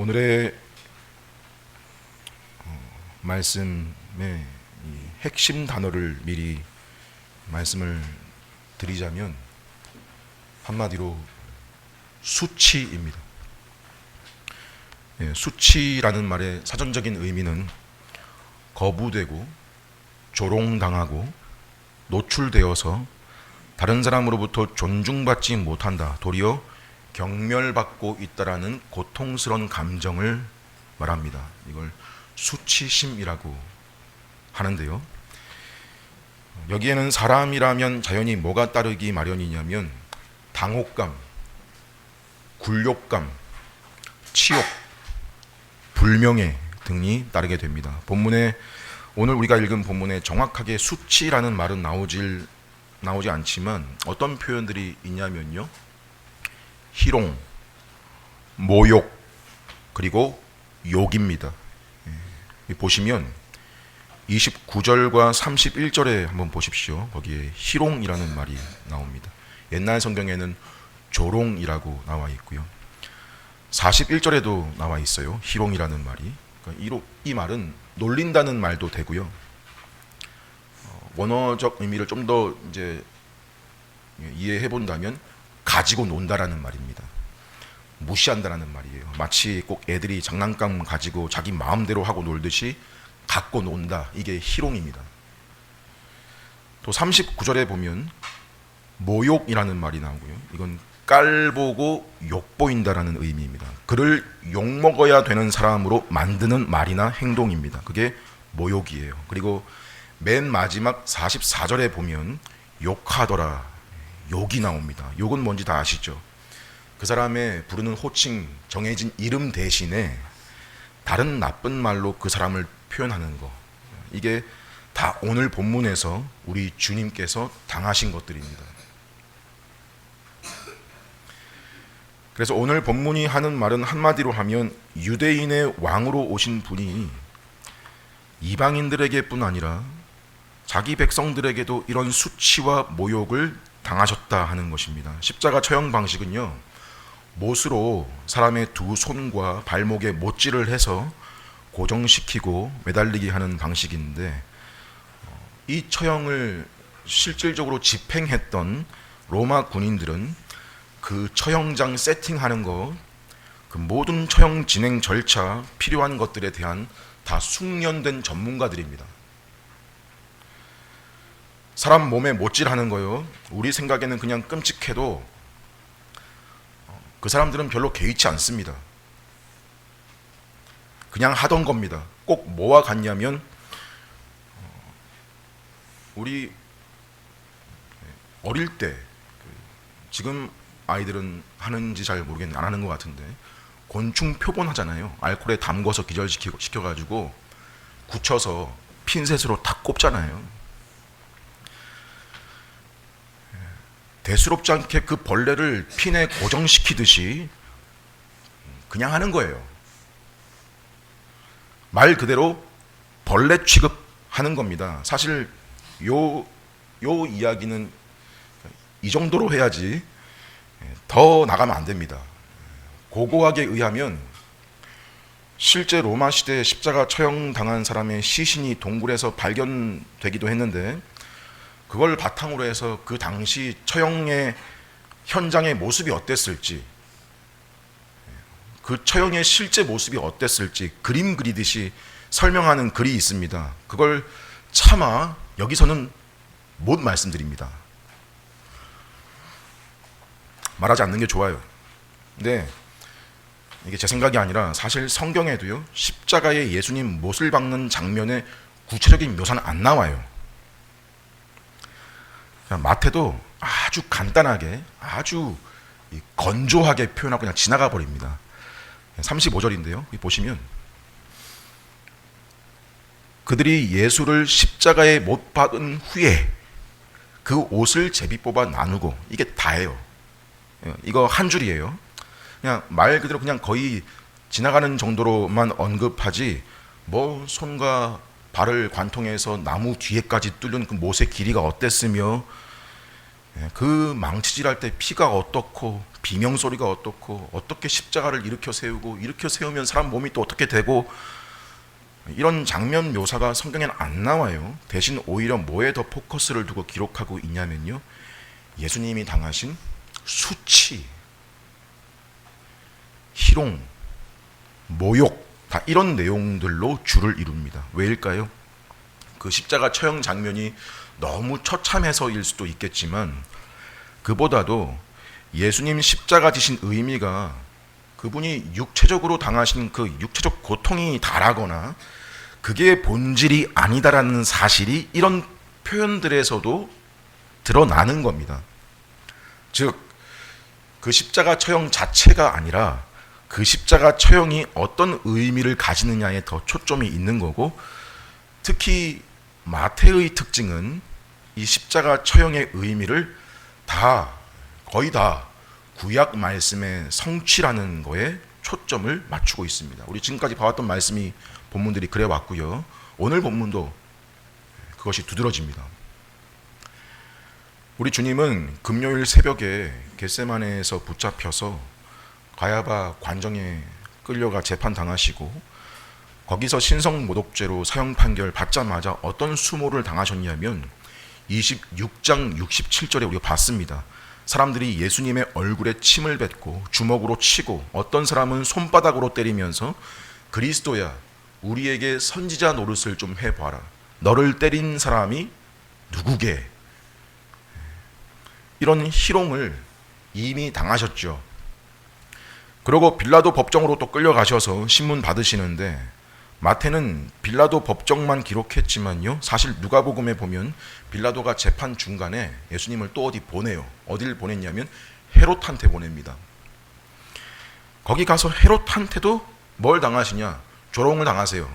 오늘의 말씀의 이 핵심 단어를 미리 말씀을 드리자면 한마디로 수치입니다. 수치라는 말의 사전적인 의미는 거부되고 조롱당하고 노출되어서 다른 사람으로부터 존중받지 못한다, 도리어 경멸받고 있다라는 고통스러운 감정을 말합니다. 이걸 수치심이라고 하는데요. 여기에는 사람이라면 자연히 뭐가 따르기 마련이냐면 당혹감, 굴욕감, 치욕, 불명예 등이 따르게 됩니다. 오늘 우리가 읽은 본문에 정확하게 수치라는 말은 나오지 않지만 어떤 표현들이 있냐면요, 희롱, 모욕, 그리고 욕입니다. 보시면 29절과 31절에 한번 보십시오. 거기에 희롱이라는 말이 나옵니다. 옛날 성경에는 조롱이라고 나와 있고요. 41절에도 나와 있어요. 희롱이라는 말이. 그러니까 이 말은 놀린다는 말도 되고요. 원어적 의미를 좀 더 이제 이해해 본다면 가지고 논다라는 말입니다. 무시한다라는 말이에요. 마치 꼭 애들이 장난감 가지고 자기 마음대로 하고 놀듯이 갖고 논다. 이게 희롱입니다. 또 39절에 보면 모욕이라는 말이 나오고요. 이건 깔보고 욕보인다라는 의미입니다. 그를 욕먹어야 되는 사람으로 만드는 말이나 행동입니다. 그게 모욕이에요. 그리고 맨 마지막 44절에 보면 욕하더라, 욕이 나옵니다. 욕은 뭔지 다 아시죠? 그 사람의 부르는 호칭, 정해진 이름 대신에 다른 나쁜 말로 그 사람을 표현하는 거, 이게 다 오늘 본문에서 우리 주님께서 당하신 것들입니다. 그래서 오늘 본문이 하는 말은 한마디로 하면 유대인의 왕으로 오신 분이 이방인들에게뿐 아니라 자기 백성들에게도 이런 수치와 모욕을 당하셨다 하는 것입니다. 십자가 처형 방식은요, 못으로 사람의 두 손과 발목에 못질을 해서 고정시키고 매달리게 하는 방식인데, 이 처형을 실질적으로 집행했던 로마 군인들은 그 처형장 세팅하는 것, 그 모든 처형 진행 절차, 필요한 것들에 대한 다 숙련된 전문가들입니다. 사람 몸에 못질하는 거요, 우리 생각에는 그냥 끔찍해도 그 사람들은 별로 개의치 않습니다. 그냥 하던 겁니다. 꼭 뭐와 같냐면 우리 어릴 때, 지금 아이들은 하는지 잘 모르겠는데 안 하는 것 같은데, 곤충 표본 하잖아요. 알코올에 담궈서 기절시켜가지고 굳혀서 핀셋으로 탁 꼽잖아요. 대수롭지 않게 그 벌레를 핀에 고정시키듯이 그냥 하는 거예요. 말 그대로 벌레 취급하는 겁니다. 사실 요 이야기는 이 정도로 해야지 더 나가면 안 됩니다. 고고학에 의하면 실제 로마 시대에 십자가 처형당한 사람의 시신이 동굴에서 발견되기도 했는데, 그걸 바탕으로 해서 그 당시 처형의 현장의 모습이 어땠을지, 그 처형의 실제 모습이 어땠을지 그림 그리듯이 설명하는 글이 있습니다. 그걸 차마 여기서는 못 말씀드립니다. 말하지 않는 게 좋아요. 근데 이게 제 생각이 아니라 사실 성경에도요, 십자가에 예수님 못을 박는 장면의 구체적인 묘사는 안 나와요. 마태도 아주 간단하게, 아주 건조하게 표현하고 그냥 지나가 버립니다. 35절인데요, 보시면 그들이 예수를 십자가에 못 박은 후에 그 옷을 제비 뽑아 나누고, 이게 다예요. 이거 한 줄이에요. 그냥 말 그대로 그냥 거의 지나가는 정도로만 언급하지, 뭐 손과 발을 관통해서 나무 뒤에까지 뚫는 그 못의 길이가 어땠으며 그 망치질할 때 피가 어떻고 비명소리가 어떻고 어떻게 십자가를 일으켜 세우고 일으켜 세우면 사람 몸이 또 어떻게 되고 이런 장면 묘사가 성경에는 안 나와요. 대신 오히려 뭐에 더 포커스를 두고 기록하고 있냐면요, 예수님이 당하신 수치, 희롱, 모욕, 다 이런 내용들로 주를 이룹니다. 왜일까요? 그 십자가 처형 장면이 너무 처참해서일 수도 있겠지만 그보다도 예수님 십자가 지신 의미가 그분이 육체적으로 당하신 그 육체적 고통이 다라거나 그게 본질이 아니다라는 사실이 이런 표현들에서도 드러나는 겁니다. 즉, 그 십자가 처형 자체가 아니라 그 십자가 처형이 어떤 의미를 가지느냐에 더 초점이 있는 거고, 특히 마태의 특징은 이 십자가 처형의 의미를 거의 다 구약 말씀의 성취라는 거에 초점을 맞추고 있습니다. 우리 지금까지 봐왔던 말씀이 본문들이 그래 왔고요. 오늘 본문도 그것이 두드러집니다. 우리 주님은 금요일 새벽에 겟세마네에서 붙잡혀서 가야바 관정에 끌려가 재판 당하시고 거기서 신성모독죄로 사형 판결 받자마자 어떤 수모를 당하셨냐면 26장 67절에 우리가 봤습니다. 사람들이 예수님의 얼굴에 침을 뱉고 주먹으로 치고 어떤 사람은 손바닥으로 때리면서 그리스도야, 우리에게 선지자 노릇을 좀 해봐라. 너를 때린 사람이 누구게? 이런 희롱을 이미 당하셨죠. 그리고 빌라도 법정으로 또 끌려가셔서 신문 받으시는데, 마태는 빌라도 법정만 기록했지만요, 사실 누가복음에 보면 빌라도가 재판 중간에 예수님을 또 어디 보내요. 어딜 보냈냐면 헤롯한테 보냅니다. 거기 가서 헤롯한테도 뭘 당하시냐? 조롱을 당하세요.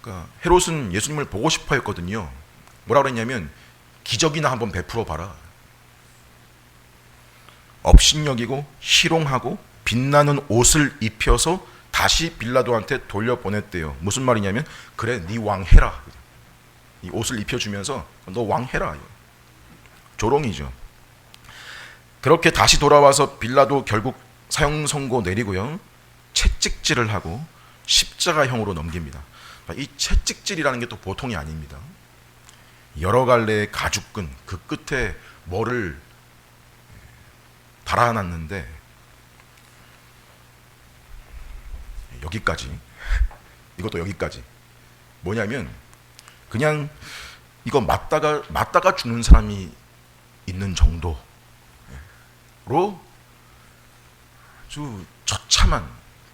그러니까 헤롯은 예수님을 보고 싶어 했거든요. 뭐라 그랬냐면 기적이나 한번 베풀어 봐라. 업신여기고 희롱하고 빛나는 옷을 입혀서 다시 빌라도한테 돌려보냈대요. 무슨 말이냐면, 그래, 네 왕 해라. 이 옷을 입혀주면서 너 왕 해라. 조롱이죠. 그렇게 다시 돌아와서 빌라도 결국 사형 선고 내리고요, 채찍질을 하고 십자가형으로 넘깁니다. 이 채찍질이라는 게 또 보통이 아닙니다. 여러 갈래의 가죽끈, 그 끝에 뭐를 달아놨는데 여기까지, 이것도 여기까지. 뭐냐면 그냥 이거 맞다가 죽는 사람이 있는 정도로 아주 처참한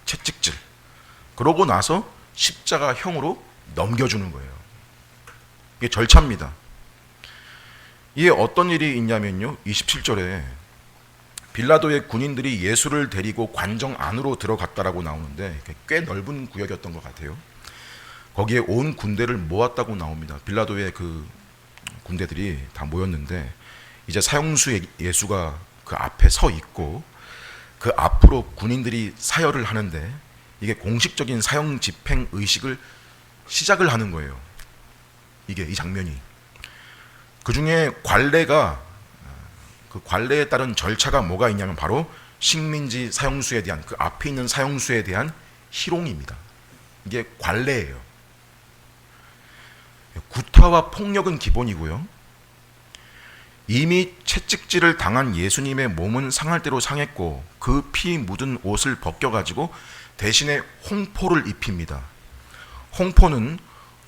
채찍질. 그러고 나서 십자가형으로 넘겨주는 거예요. 이게 절차입니다. 이게 어떤 일이 있냐면요, 27절에 빌라도의 군인들이 예수를 데리고 관정 안으로 들어갔다라고 나오는데 꽤 넓은 구역이었던 것 같아요. 거기에 온 군대를 모았다고 나옵니다. 빌라도의 그 군대들이 다 모였는데 이제 사형수 예수가 그 앞에 서 있고 그 앞으로 군인들이 사열을 하는데 이게 공식적인 사형 집행 의식을 시작을 하는 거예요. 이 장면이. 그 중에 그 관례에 따른 절차가 뭐가 있냐면 바로 식민지 사형수에 대한, 그 앞에 있는 사형수에 대한 희롱입니다. 이게 관례예요. 구타와 폭력은 기본이고요. 이미 채찍질을 당한 예수님의 몸은 상할 대로 상했고 그 피 묻은 옷을 벗겨가지고 대신에 홍포를 입힙니다. 홍포는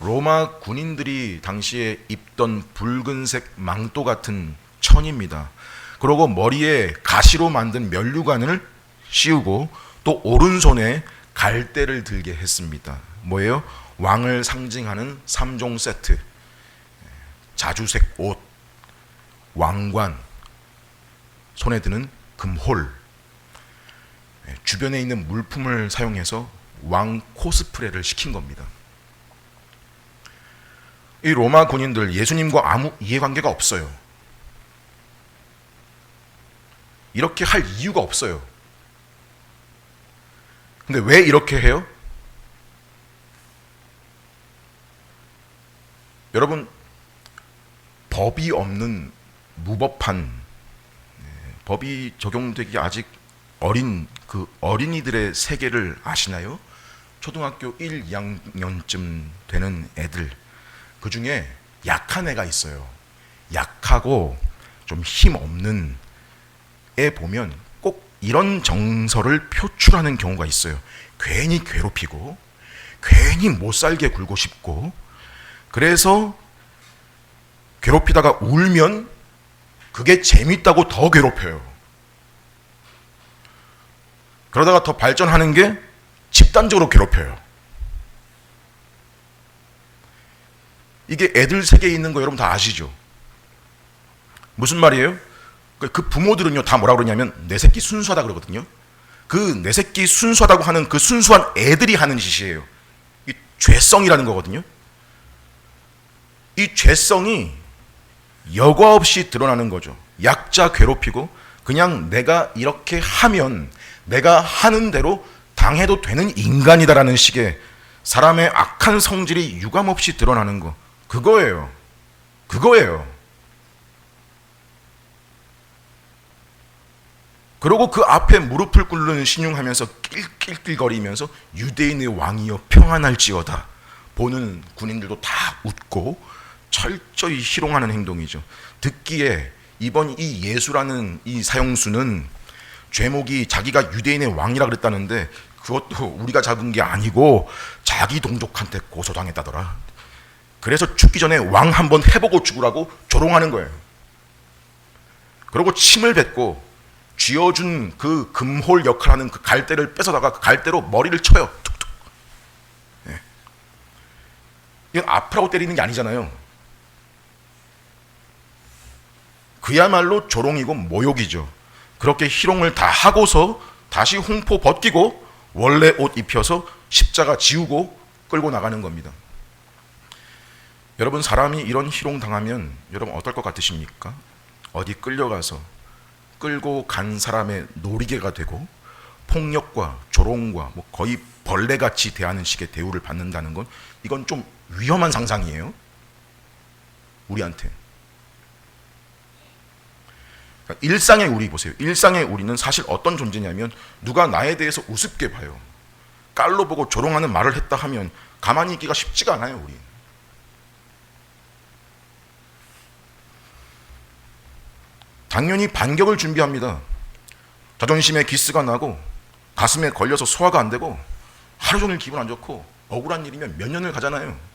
로마 군인들이 당시에 입던 붉은색 망토 같은 천입니다. 그리고 머리에 가시로 만든 면류관을 씌우고 또 오른손에 갈대를 들게 했습니다. 뭐예요? 왕을 상징하는 3종 세트. 자주색 옷, 왕관, 손에 드는 금홀, 주변에 있는 물품을 사용해서 왕 코스프레를 시킨 겁니다. 이 로마 군인들 예수님과 아무 이해관계가 없어요. 이렇게 할 이유가 없어요. 근데 왜 이렇게 해요? 여러분, 법이 없는 무법한 법이 적용되기 아직 어린 그 어린이들의 세계를 아시나요? 초등학교 1, 2학년쯤 되는 애들, 그 중에 약한 애가 있어요. 약하고 좀 힘 없는 애 보면 꼭 이런 정서를 표출하는 경우가 있어요. 괜히 괴롭히고 괜히 못 살게 굴고 싶고, 그래서 괴롭히다가 울면 그게 재밌다고 더 괴롭혀요. 그러다가 더 발전하는 게 집단적으로 괴롭혀요. 이게 애들 세계에 있는 거 여러분 다 아시죠? 무슨 말이에요? 그 부모들은요 다 뭐라 그러냐면 내 새끼 순수하다 그러거든요. 그 내 새끼 순수하다고 하는 그 순수한 애들이 하는 짓이에요. 이 죄성이라는 거거든요. 이 죄성이 여과 없이 드러나는 거죠. 약자 괴롭히고 그냥 내가 이렇게 하면 내가 하는 대로 당해도 되는 인간이다라는 식의 사람의 악한 성질이 유감없이 드러나는 거, 그거예요. 그리고 그 앞에 무릎을 꿇는 신용하면서 낄낄낄거리면서 유대인의 왕이여 평안할지어다 보는 군인들도 다 웃고 철저히 희롱하는 행동이죠. 듣기에 이번 이 예수라는 이 사형수는 죄목이 자기가 유대인의 왕이라 그랬다는데 그것도 우리가 잡은 게 아니고 자기 동족한테 고소당했다더라. 그래서 죽기 전에 왕 한번 해보고 죽으라고 조롱하는 거예요. 그리고 침을 뱉고 쥐어준 그 금홀 역할하는 그 갈대를 뺏어다가 그 갈대로 머리를 쳐요. 툭툭. 네. 이건 아프라고 때리는 게 아니잖아요. 그야말로 조롱이고 모욕이죠. 그렇게 희롱을 다 하고서 다시 홍포 벗기고 원래 옷 입혀서 십자가 지우고 끌고 나가는 겁니다. 여러분, 사람이 이런 희롱 당하면 여러분 어떨 것 같으십니까? 어디 끌려가서 끌고 간 사람의 놀이개가 되고 폭력과 조롱과 뭐 거의 벌레같이 대하는 식의 대우를 받는다는 건 이건 좀 위험한 상상이에요. 우리한테. 그러니까 일상의 우리 보세요. 일상의 우리는 사실 어떤 존재냐면 누가 나에 대해서 우습게 봐요. 깔로 보고 조롱하는 말을 했다 하면 가만히 있기가 쉽지가 않아요. 우리. 당연히 반격을 준비합니다. 자존심에 기스가 나고 가슴에 걸려서 소화가 안 되고 하루 종일 기분 안 좋고 억울한 일이면 몇 년을 가잖아요.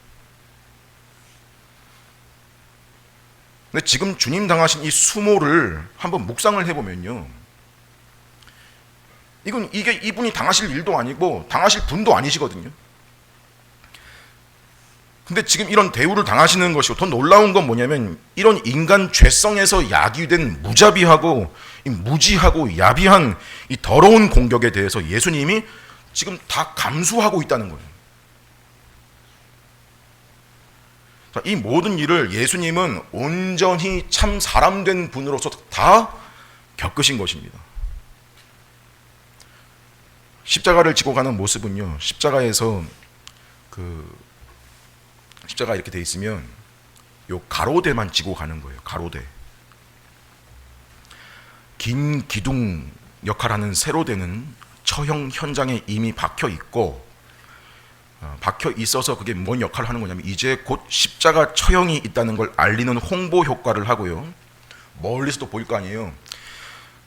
근데 지금 주님 당하신 이 수모를 한번 묵상을 해보면요, 이게 이분이 당하실 일도 아니고 당하실 분도 아니시거든요. 근데 지금 이런 대우를 당하시는 것이고, 더 놀라운 건 뭐냐면 이런 인간 죄성에서 야기된 무자비하고 무지하고 야비한 이 더러운 공격에 대해서 예수님이 지금 다 감수하고 있다는 거예요. 이 모든 일을 예수님은 온전히 참 사람된 분으로서 다 겪으신 것입니다. 십자가를 지고 가는 모습은요, 십자가에서 십자가 이렇게 돼 있으면 요 가로대만 지고 가는 거예요. 가로대. 긴 기둥 역할하는 세로대는 처형 현장에 이미 박혀 있고, 박혀 있어서 그게 뭔 역할을 하는 거냐면 이제 곧 십자가 처형이 있다는 걸 알리는 홍보 효과를 하고요, 멀리서도 보일 거 아니에요.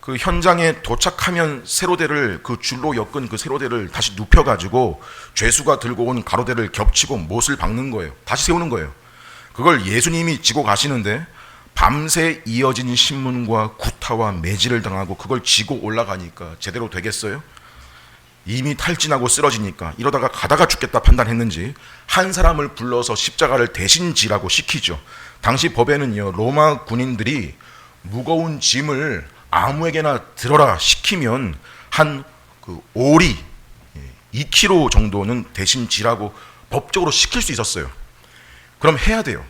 그 현장에 도착하면 세로대를, 그 줄로 엮은 그 세로대를 다시 눕혀가지고 죄수가 들고 온 가로대를 겹치고 못을 박는 거예요. 다시 세우는 거예요. 그걸 예수님이 지고 가시는데 밤새 이어진 신문과 구타와 매질을 당하고 그걸 지고 올라가니까 제대로 되겠어요? 이미 탈진하고 쓰러지니까 이러다가 가다가 죽겠다 판단했는지 한 사람을 불러서 십자가를 대신 지라고 시키죠. 당시 법에는요, 로마 군인들이 무거운 짐을 아무에게나 들어라 시키면 한 그 오리 2kg 정도는 대신 지라고 법적으로 시킬 수 있었어요. 그럼 해야 돼요.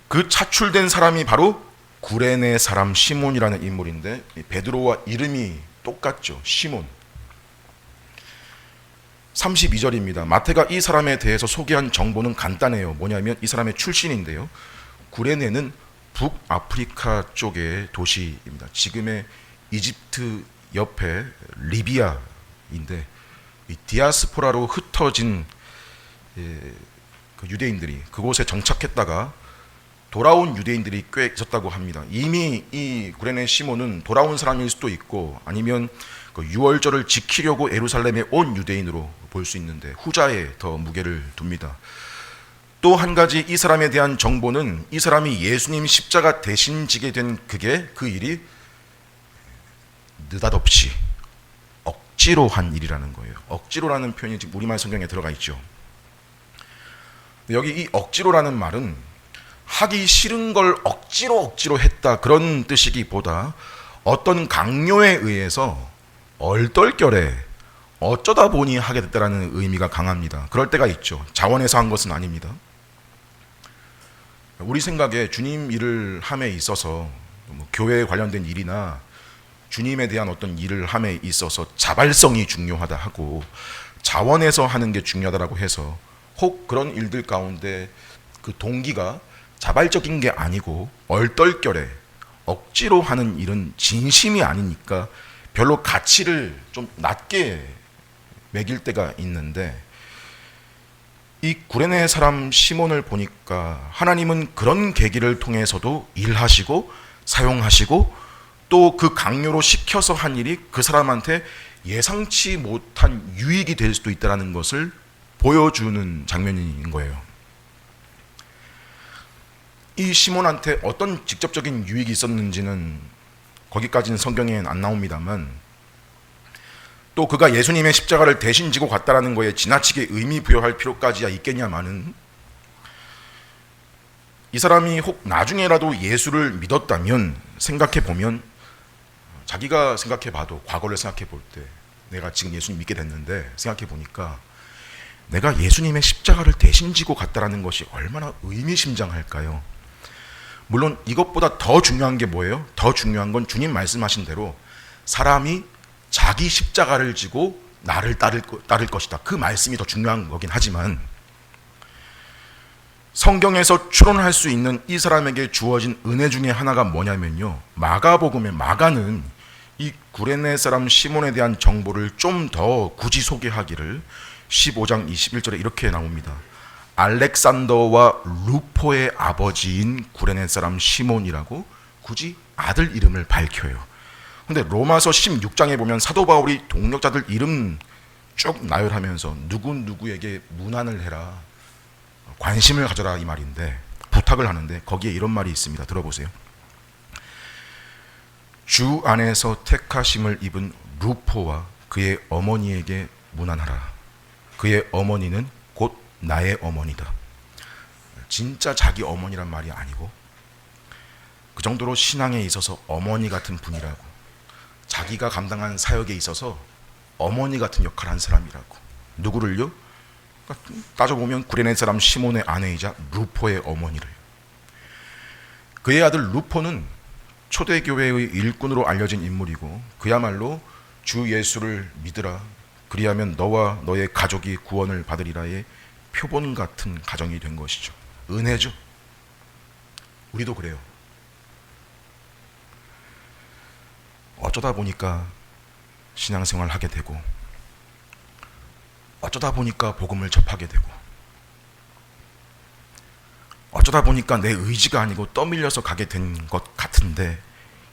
그 차출된 사람이 바로 구레네 사람 시몬이라는 인물인데, 베드로와 이름이 똑같죠. 시몬. 32절입니다. 마태가 이 사람에 대해서 소개한 정보는 간단해요. 뭐냐면 이 사람의 출신인데요, 구레네는 북아프리카 쪽의 도시입니다. 지금의 이집트 옆에 리비아인데, 이 디아스포라로 흩어진 그 유대인들이 그곳에 정착했다가 돌아온 유대인들이 꽤 있었다고 합니다. 이미 이 구레네 시몬은 돌아온 사람일 수도 있고, 아니면 그 유월절을 지키려고 예루살렘에 온 유대인으로 볼 수 있는데, 후자에 더 무게를 둡니다. 또 한 가지 이 사람에 대한 정보는, 이 사람이 예수님 십자가 대신 지게 된 그 일이 느닷없이 억지로 한 일이라는 거예요. 억지로라는 표현이 지금 우리말 성경에 들어가 있죠. 여기 이 억지로라는 말은 하기 싫은 걸 억지로 했다, 그런 뜻이기보다 어떤 강요에 의해서 얼떨결에 어쩌다 보니 하게 됐다라는 의미가 강합니다. 그럴 때가 있죠. 자원해서 한 것은 아닙니다. 우리 생각에 주님 일을 함에 있어서, 뭐 교회에 관련된 일이나 주님에 대한 어떤 일을 함에 있어서 자발성이 중요하다 하고 자원해서 하는 게 중요하다고 해서, 혹 그런 일들 가운데 그 동기가 자발적인 게 아니고 얼떨결에 억지로 하는 일은 진심이 아니니까 별로 가치를 좀 낮게 매길 때가 있는데, 이 구레네 사람 시몬을 보니까 하나님은 그런 계기를 통해서도 일하시고 사용하시고, 또 그 강요로 시켜서 한 일이 그 사람한테 예상치 못한 유익이 될 수도 있다는 것을 보여주는 장면인 거예요. 이 시몬한테 어떤 직접적인 유익이 있었는지는 거기까지는 성경에는 안 나옵니다만, 또 그가 예수님의 십자가를 대신 지고 갔다라는 거에 지나치게 의미 부여할 필요까지야 있겠냐마는, 이 사람이 혹 나중에라도 예수를 믿었다면 생각해 보면, 자기가 생각해 봐도 과거를 생각해 볼 때, 내가 지금 예수님 믿게 됐는데 생각해 보니까 내가 예수님의 십자가를 대신 지고 갔다라는 것이 얼마나 의미심장할까요? 물론 이것보다 더 중요한 게 뭐예요? 더 중요한 건 주님 말씀하신 대로 사람이 자기 십자가를 지고 나를 따를 것이다, 그 말씀이 더 중요한 거긴 하지만, 성경에서 추론할 수 있는 이 사람에게 주어진 은혜 중에 하나가 뭐냐면요, 마가복음의 마가는 이 구레네 사람 시몬에 대한 정보를 좀 더 굳이 소개하기를 15장 21절에 이렇게 나옵니다. 알렉산더와 루포의 아버지인 구레네 사람 시몬이라고 굳이 아들 이름을 밝혀요. 근데 로마서 16장에 보면 사도 바울이 동력자들 이름 쭉 나열하면서 누구에게 문안을 해라, 관심을 가져라, 이 말인데, 부탁을 하는데 거기에 이런 말이 있습니다. 들어보세요. 주 안에서 택하심을 입은 루포와 그의 어머니에게 문안하라. 그의 어머니는 곧 나의 어머니다. 진짜 자기 어머니란 말이 아니고, 그 정도로 신앙에 있어서 어머니 같은 분이라고, 자기가 감당한 사역에 있어서 어머니 같은 역할을 한 사람이라고. 누구를요? 따져보면 구레네 사람 시몬의 아내이자 루포의 어머니를. 그의 아들 루포는 초대교회의 일꾼으로 알려진 인물이고, 그야말로 주 예수를 믿으라, 그리하면 너와 너의 가족이 구원을 받으리라의 표본 같은 가정이 된 것이죠. 은혜죠. 우리도 그래요. 어쩌다 보니까 신앙생활 하게 되고, 어쩌다 보니까 복음을 접하게 되고, 어쩌다 보니까 내 의지가 아니고 떠밀려서 가게 된 것 같은데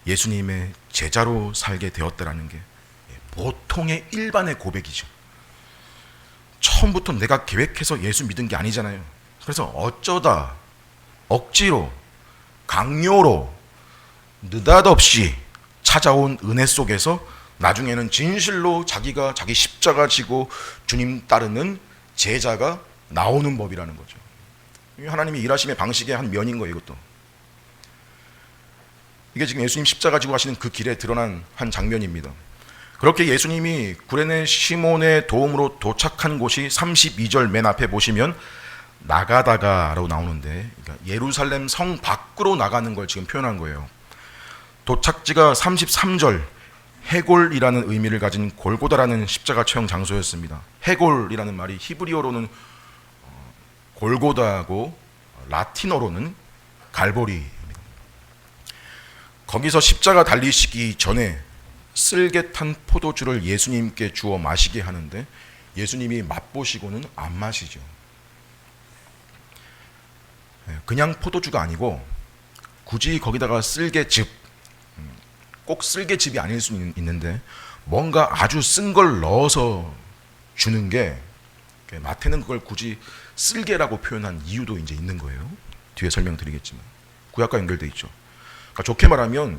예수님의 제자로 살게 되었다라는 게 보통의 일반의 고백이죠. 처음부터 내가 계획해서 예수 믿은 게 아니잖아요. 그래서 어쩌다 억지로 강요로 느닷없이 찾아온 은혜 속에서 나중에는 진실로 자기가 자기 십자가 지고 주님 따르는 제자가 나오는 법이라는 거죠. 하나님이 일하심의 방식의 한 면인 거예요. 이것도 이게 지금 예수님 십자가 지고 가시는 그 길에 드러난 한 장면입니다. 그렇게 예수님이 구레네 시몬의 도움으로 도착한 곳이 32절 맨 앞에 보시면 나가다가라고 나오는데, 그러니까 예루살렘 성 밖으로 나가는 걸 지금 표현한 거예요. 도착지가 33절 해골이라는 의미를 가진 골고다라는 십자가 처형 장소였습니다. 해골이라는 말이 히브리어로는 골고다고 라틴어로는 갈보리입니다. 거기서 십자가 달리시기 전에 쓸개 탄 포도주를 예수님께 주어 마시게 하는데 예수님이 맛보시고는 안 마시죠. 그냥 포도주가 아니고 굳이 거기다가 쓸개즙, 꼭 쓸개즙이 아닐 수 있는데 뭔가 아주 쓴 걸 넣어서 주는 게, 마태는 그걸 굳이 쓸개라고 표현한 이유도 이제 있는 거예요. 뒤에 설명드리겠지만 구약과 연결돼 있죠. 그러니까 좋게 말하면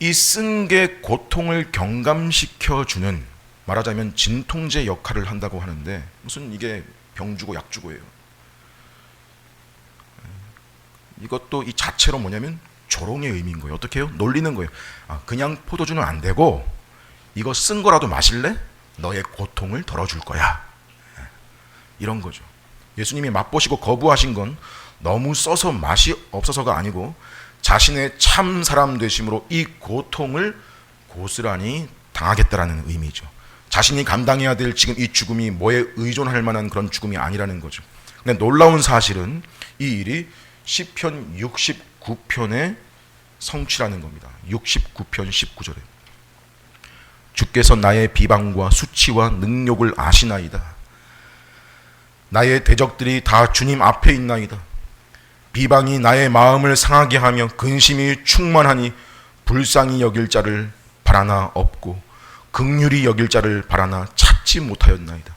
이 쓴 게 고통을 경감시켜 주는, 말하자면 진통제 역할을 한다고 하는데, 무슨 이게 병 주고 약 주고예요. 이것도 이 자체로 뭐냐면 조롱의 의미인 거예요. 어떻게 해요? 놀리는 거예요. 그냥 포도주는 안 되고 이거 쓴 거라도 마실래? 너의 고통을 덜어줄 거야. 이런 거죠. 예수님이 맛보시고 거부하신 건 너무 써서 맛이 없어서가 아니고 자신의 참 사람 되심으로 이 고통을 고스란히 당하겠다라는 의미죠. 자신이 감당해야 될 지금 이 죽음이 뭐에 의존할 만한 그런 죽음이 아니라는 거죠. 근데 놀라운 사실은 이 일이 시편 69편의 성취라는 겁니다. 69편 19절에 주께서 나의 비방과 수치와 능욕을 아시나이다. 나의 대적들이 다 주님 앞에 있나이다. 비방이 나의 마음을 상하게 하며 근심이 충만하니 불쌍히 여길 자를 바라나 없고 긍휼히 여길 자를 바라나 찾지 못하였나이다.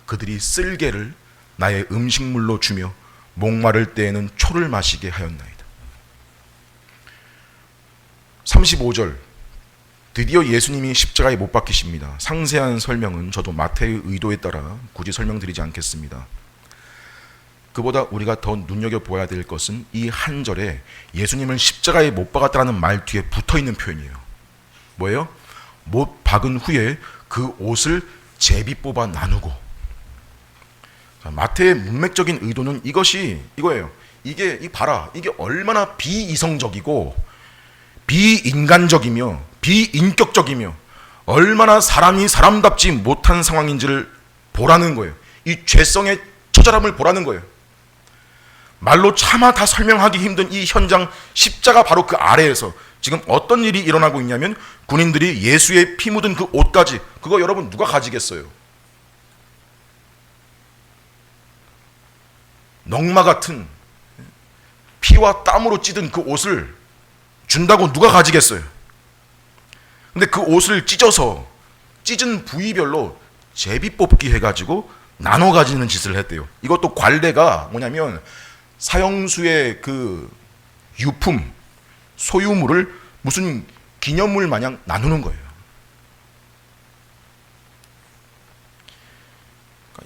그들이 쓸개를 나의 음식물로 주며 목마를 때에는 초를 마시게 하였나이다. 35절, 드디어 예수님이 십자가에 못 박히십니다. 상세한 설명은 저도 마태의 의도에 따라 굳이 설명드리지 않겠습니다. 그보다 우리가 더 눈여겨보아야 될 것은 이 한 절에 예수님을 십자가에 못 박았다는 말 뒤에 붙어있는 표현이에요. 뭐예요? 못 박은 후에 그 옷을 제비 뽑아 나누고. 마태의 문맥적인 의도는 이거예요. 이게 봐라, 이게 얼마나 비이성적이고 비인간적이며 비인격적이며 얼마나 사람이 사람답지 못한 상황인지를 보라는 거예요. 이 죄성의 처절함을 보라는 거예요. 말로 차마 다 설명하기 힘든 이 현장, 십자가 바로 그 아래에서 지금 어떤 일이 일어나고 있냐면 군인들이 예수의 피 묻은 그 옷까지, 그거 여러분 누가 가지겠어요? 넝마 같은 피와 땀으로 찌든 그 옷을 준다고 누가 가지겠어요? 근데 그 옷을 찢어서 찢은 부위별로 제비 뽑기 해가지고 나눠 가지는 짓을 했대요. 이것도 관례가 뭐냐면 사형수의 그 유품, 소유물을 무슨 기념물 마냥 나누는 거예요.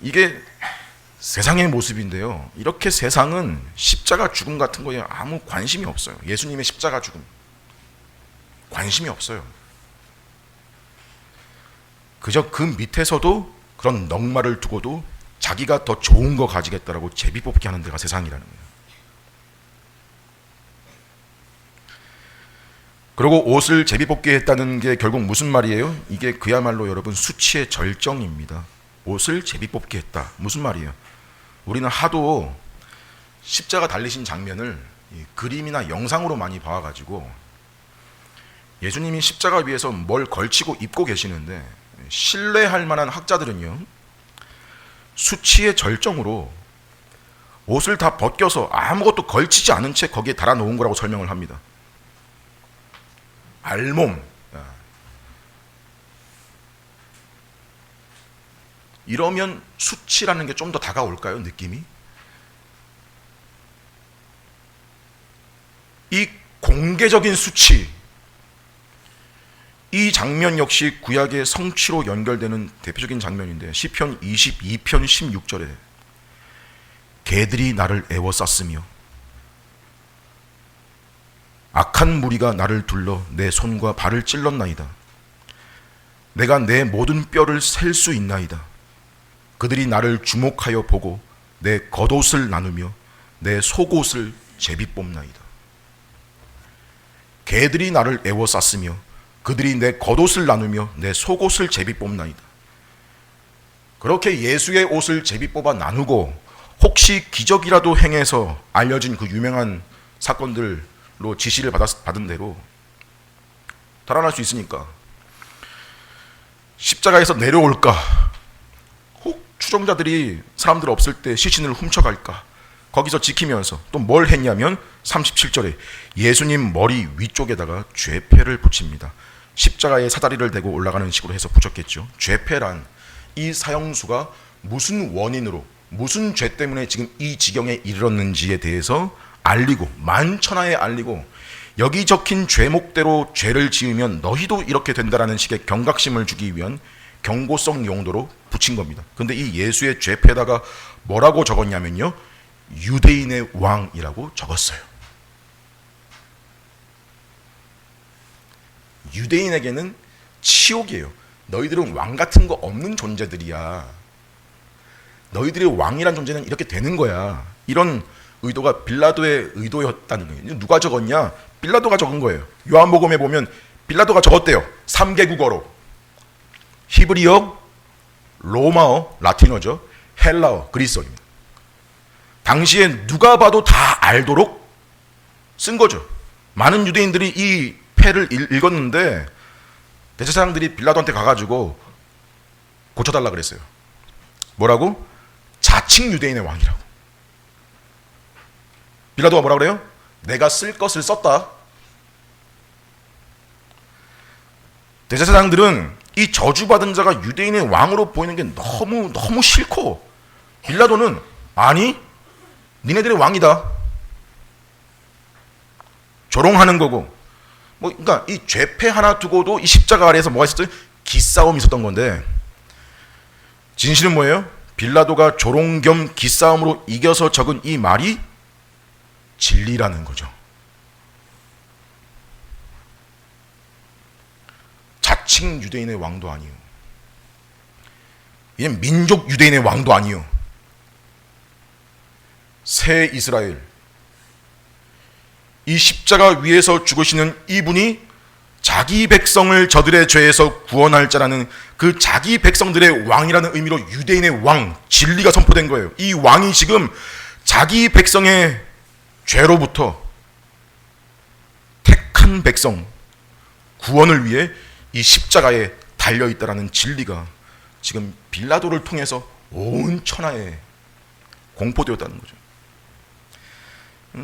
이게 세상의 모습인데요. 이렇게 세상은 십자가 죽음 같은 거에 아무 관심이 없어요. 예수님의 십자가 죽음 관심이 없어요. 그저 그 밑에서도 그런 넉마를 두고도 자기가 더 좋은 거 가지겠다라고 제비 뽑기 하는 데가 세상이라는 거예요. 그리고 옷을 제비 뽑기 했다는 게 결국 무슨 말이에요? 이게 그야말로 여러분 수치의 절정입니다. 옷을 제비 뽑기 했다. 무슨 말이에요? 우리는 하도 십자가 달리신 장면을 그림이나 영상으로 많이 봐가지고 예수님이 십자가 위에서 뭘 걸치고 입고 계시는데, 신뢰할 만한 학자들은요 수치의 절정으로 옷을 다 벗겨서 아무것도 걸치지 않은 채 거기에 달아놓은 거라고 설명을 합니다. 알몸, 이러면 수치라는 게 좀 더 다가올까요? 느낌이? 이 공개적인 수치, 이 장면 역시 구약의 성취로 연결되는 대표적인 장면인데, 시편 22편 16절에 개들이 나를 애워쌌으며 악한 무리가 나를 둘러 내 손과 발을 찔렀나이다. 내가 내 모든 뼈를 셀 수 있나이다. 그들이 나를 주목하여 보고 내 겉옷을 나누며 내 속옷을 제비 뽑나이다. 개들이 나를 애워쌌으며 그들이 내 겉옷을 나누며 내 속옷을 제비 뽑나이다. 그렇게 예수의 옷을 제비 뽑아 나누고 혹시 기적이라도 행해서 알려진 그 유명한 사건들 지시를 받은 대로 달아날 수 있으니까 십자가에서 내려올까, 혹 추종자들이 사람들 없을 때 시신을 훔쳐갈까, 거기서 지키면서 또 뭘 했냐면 37절에 예수님 머리 위쪽에다가 죄패를 붙입니다. 십자가에 사다리를 대고 올라가는 식으로 해서 붙였겠죠. 죄패란 이 사형수가 무슨 원인으로, 무슨 죄 때문에 지금 이 지경에 이르렀는지에 대해서 알리고, 만천하에 알리고, 여기 적힌 죄목대로 죄를 지으면 너희도 이렇게 된다라는 식의 경각심을 주기 위한 경고성 용도로 붙인 겁니다. 근데 이 예수의 죄패에다가 뭐라고 적었냐면요, 유대인의 왕이라고 적었어요. 유대인에게는 치욕이에요. 너희들은 왕 같은 거 없는 존재들이야. 너희들의 왕이란 존재는 이렇게 되는 거야. 이런 의도가 빌라도의 의도였다는 거예요. 누가 적었냐? 빌라도가 적은 거예요. 요한복음에 보면 빌라도가 적었대요. 3개 국어로. 히브리어, 로마어, 라틴어죠. 헬라어, 그리스어입니다. 당시에 누가 봐도 다 알도록 쓴 거죠. 많은 유대인들이 이 패를 읽었는데 대제사장들이 빌라도한테 가가지고 고쳐달라 그랬어요. 뭐라고? 자칭 유대인의 왕이라고. 빌라도가 뭐라 그래요? 내가 쓸 것을 썼다. 대제사장들은 이 저주받은 자가 유대인의 왕으로 보이는 게 너무 싫고, 빌라도는 아니, 니네들의 왕이다. 조롱하는 거고. 그러니까 이 죄패 하나 두고도 이 십자가 아래에서 뭐가 있었어요? 기싸움이 있었던 건데, 진실은 뭐예요? 빌라도가 조롱 겸 기싸움으로 이겨서 적은 이 말이 진리라는 거죠. 자칭 유대인의 왕도 아니요, 얘는 민족 유대인의 왕도 아니요, 새 이스라엘, 이 십자가 위에서 죽으시는 이분이 자기 백성을 저들의 죄에서 구원할 자라는 그 자기 백성들의 왕이라는 의미로 유대인의 왕, 진리가 선포된 거예요. 이 왕이 지금 자기 백성의 죄로부터 택한 백성 구원을 위해 이 십자가에 달려있다라는 진리가 지금 빌라도를 통해서 온 천하에 공포되었다는 거죠.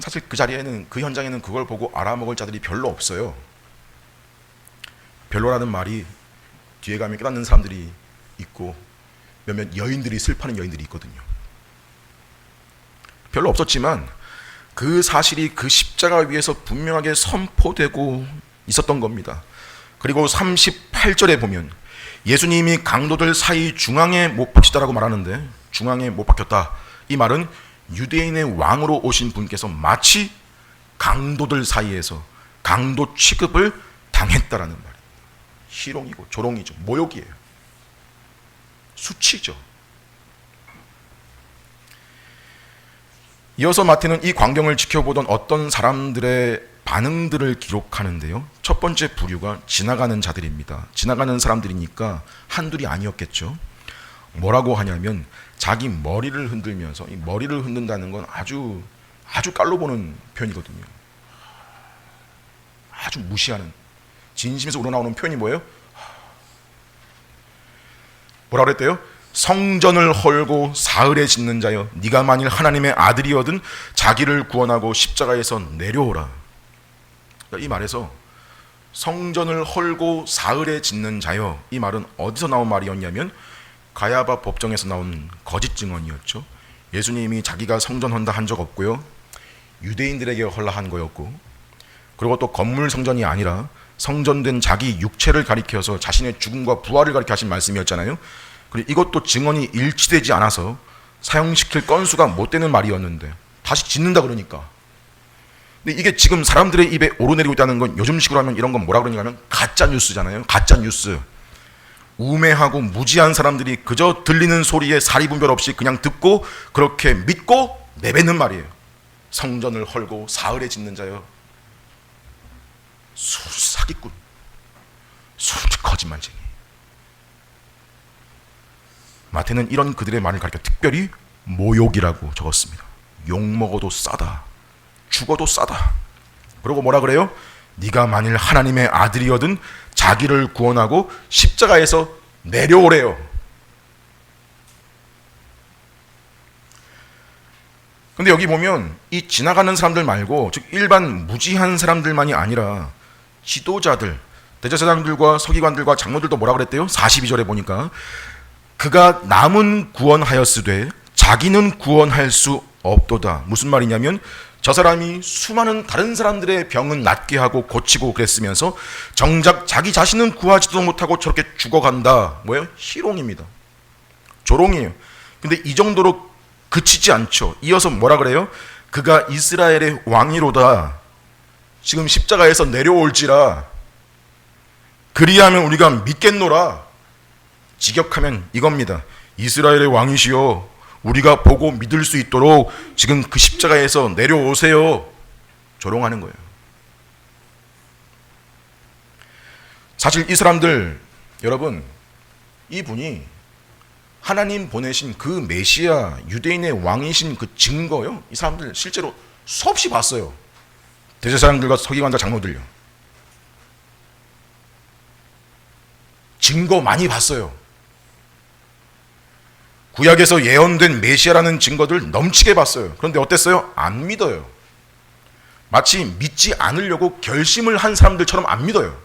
사실 그 자리에는, 그 현장에는 그걸 보고 알아먹을 자들이 별로 없어요. 별로라는 말이 뒤에 가면 깨닫는 사람들이 있고 몇몇 여인들이, 슬퍼하는 여인들이 있거든요. 별로 없었지만 그 사실이 그 십자가 위에서 분명하게 선포되고 있었던 겁니다. 그리고 38절에 보면 예수님이 강도들 사이 중앙에 못 박히다라고 말하는데, 중앙에 못 박혔다, 이 말은 유대인의 왕으로 오신 분께서 마치 강도들 사이에서 강도 취급을 당했다라는 말입니다. 희롱이고 조롱이죠. 모욕이에요. 수치죠. 이어서 마태는 이 광경을 지켜보던 어떤 사람들의 반응들을 기록하는데요. 첫 번째 부류가 지나가는 자들입니다. 지나가는 사람들이니까 한둘이 아니었겠죠. 뭐라고 하냐면 자기 머리를 흔들면서, 이 머리를 흔든다는 건 아주 깔로 보는 표현이거든요. 아주 무시하는, 진심에서 우러나오는 표현이 뭐예요? 뭐라 그랬대요? 성전을 헐고 사흘에 짓는 자여, 네가 만일 하나님의 아들이거든 자기를 구원하고 십자가에서 내려오라. 이 말에서 성전을 헐고 사흘에 짓는 자여, 이 말은 어디서 나온 말이었냐면 가야바 법정에서 나온 거짓 증언이었죠. 예수님이 자기가 성전 헌다 한 적 없고요, 유대인들에게 헐라 한 거였고, 그리고 또 건물 성전이 아니라 성전된 자기 육체를 가리켜서 자신의 죽음과 부활을 가리켜 하신 말씀이었잖아요. 그리고 이것도 증언이 일치되지 않아서 사용시킬 건수가 못 되는 말이었는데 다시 짓는다 그러니까. 근데 이게 지금 사람들의 입에 오르내리고 있다는 건, 요즘식으로 하면 이런 건 뭐라 그러냐 하면 가짜 뉴스잖아요. 가짜 뉴스. 우매하고 무지한 사람들이 그저 들리는 소리에 사리분별 없이 그냥 듣고 그렇게 믿고 내뱉는 말이에요. 성전을 헐고 사흘에 짓는 자여. 사기꾼, 거짓말쟁이. 마태는 이런 그들의 말을 가리켜 특별히 모욕이라고 적었습니다. 욕먹어도 싸다, 죽어도 싸다, 그리고 뭐라 그래요? 네가 만일 하나님의 아들이거든 자기를 구원하고 십자가에서 내려오래요. 근데 여기 보면 이 지나가는 사람들 말고 즉 일반 무지한 사람들만이 아니라 지도자들, 대제사장들과 서기관들과 장로들도 뭐라 그랬대요? 42절에 보니까 그가 남은 구원하였으되 자기는 구원할 수 없도다. 무슨 말이냐면 저 사람이 수많은 다른 사람들의 병은 낫게 하고 고치고 그랬으면서 정작 자기 자신은 구하지도 못하고 저렇게 죽어간다. 뭐예요? 희롱입니다. 조롱이에요. 근데 이 정도로 그치지 않죠. 이어서 뭐라 그래요? 그가 이스라엘의 왕이로다. 지금 십자가에서 내려올지라. 그리하면 우리가 믿겠노라. 직역하면 이겁니다. 이스라엘의 왕이시여 우리가 보고 믿을 수 있도록 지금 그 십자가에서 내려오세요. 조롱하는 거예요. 사실 이 사람들, 여러분, 이분이 하나님 보내신 그 메시아 유대인의 왕이신 그 증거요. 이 사람들 실제로 수없이 봤어요. 대제사장들과 서기관과 장로들요. 증거 많이 봤어요. 구약에서 예언된 메시아라는 증거들 넘치게 봤어요. 그런데 어땠어요? 안 믿어요. 마치 믿지 않으려고 결심을 한 사람들처럼 안 믿어요.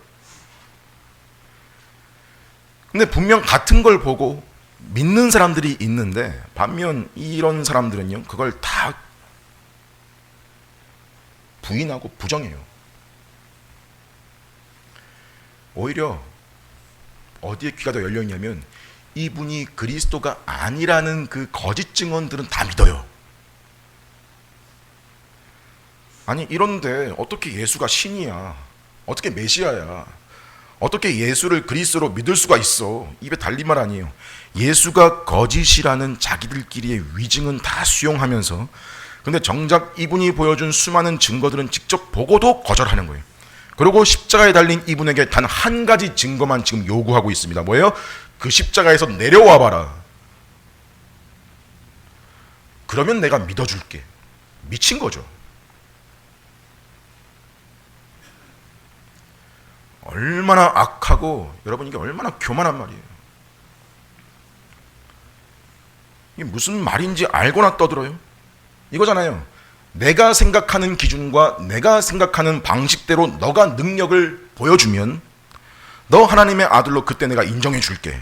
근데 분명 같은 걸 보고 믿는 사람들이 있는데 반면 이런 사람들은요 그걸 다 부인하고 부정해요. 오히려 어디에 귀가 더 열려있냐면 이분이 그리스도가 아니라는 그 거짓 증언들은 다 믿어요. 아니 이런데 어떻게 예수가 신이야? 어떻게 메시아야? 어떻게 예수를 그리스도로 믿을 수가 있어? 입에 달린 말 아니에요. 예수가 거짓이라는 자기들끼리의 위증은 다 수용하면서 근데 정작 이분이 보여준 수많은 증거들은 직접 보고도 거절하는 거예요. 그리고 십자가에 달린 이분에게 단 한 가지 증거만 지금 요구하고 있습니다. 뭐예요? 그 십자가에서 내려와 봐라. 그러면 내가 믿어줄게. 미친 거죠. 얼마나 악하고 여러분 이게 얼마나 교만한 말이에요. 이게 무슨 말인지 알고나 떠들어요. 이거잖아요. 내가 생각하는 기준과 내가 생각하는 방식대로 너가 능력을 보여주면 너 하나님의 아들로 그때 내가 인정해 줄게.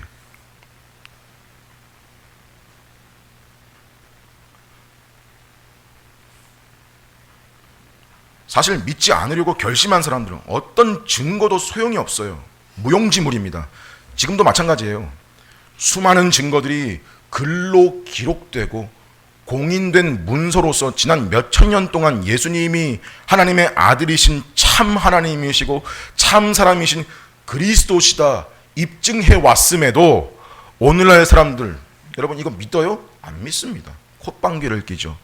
사실 믿지 않으려고 결심한 사람들은 어떤 증거도 소용이 없어요. 무용지물입니다. 지금도 마찬가지예요. 수많은 증거들이 글로 기록되고 공인된 문서로서 지난 몇천 년 동안 예수님이 하나님의 아들이신 참 하나님이시고 참 사람이신 그리스도시다 입증해 왔음에도 오늘날 사람들 여러분 이거 믿어요? 안 믿습니다. 콧방귀를 끼죠.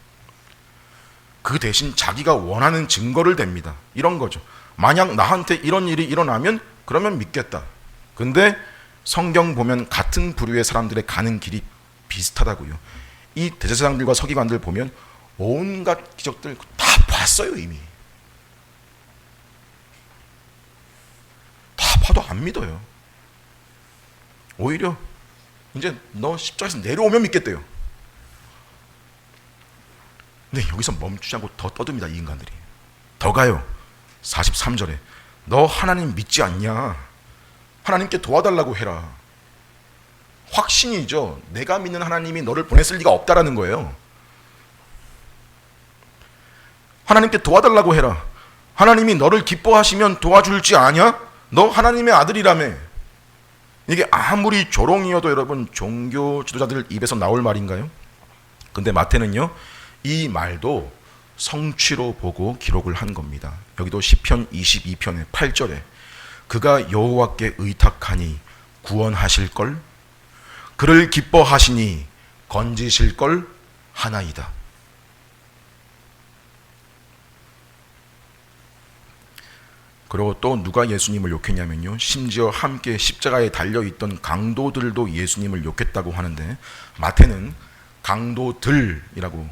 그 대신 자기가 원하는 증거를 댑니다. 이런 거죠. 만약 나한테 이런 일이 일어나면 그러면 믿겠다. 근데 성경 보면 같은 부류의 사람들의 가는 길이 비슷하다고요. 이 대제사장들과 서기관들 보면 온갖 기적들 다 봤어요. 이미 다 봐도 안 믿어요. 오히려 이제 너 십자가에서 내려오면 믿겠대요. 근데 여기서 멈추지 않고 더 떠듭니다. 이 인간들이 더 가요. 43절에 너 하나님 믿지 않냐? 하나님께 도와달라고 해라. 확신이죠. 내가 믿는 하나님이 너를 보냈을 리가 없다라는 거예요. 하나님께 도와달라고 해라. 하나님이 너를 기뻐하시면 도와줄지 아냐? 너 하나님의 아들이라며. 이게 아무리 조롱이어도 여러분 종교 지도자들 입에서 나올 말인가요? 근데 마태는요 이 말도 성취로 보고 기록을 한 겁니다. 여기도 시편 22편의 8절에 그가 여호와께 의탁하니 구원하실걸 그를 기뻐하시니 건지실걸 하나이다. 그리고 또 누가 예수님을 욕했냐면요 심지어 함께 십자가에 달려있던 강도들도 예수님을 욕했다고 하는데 마태는 강도들이라고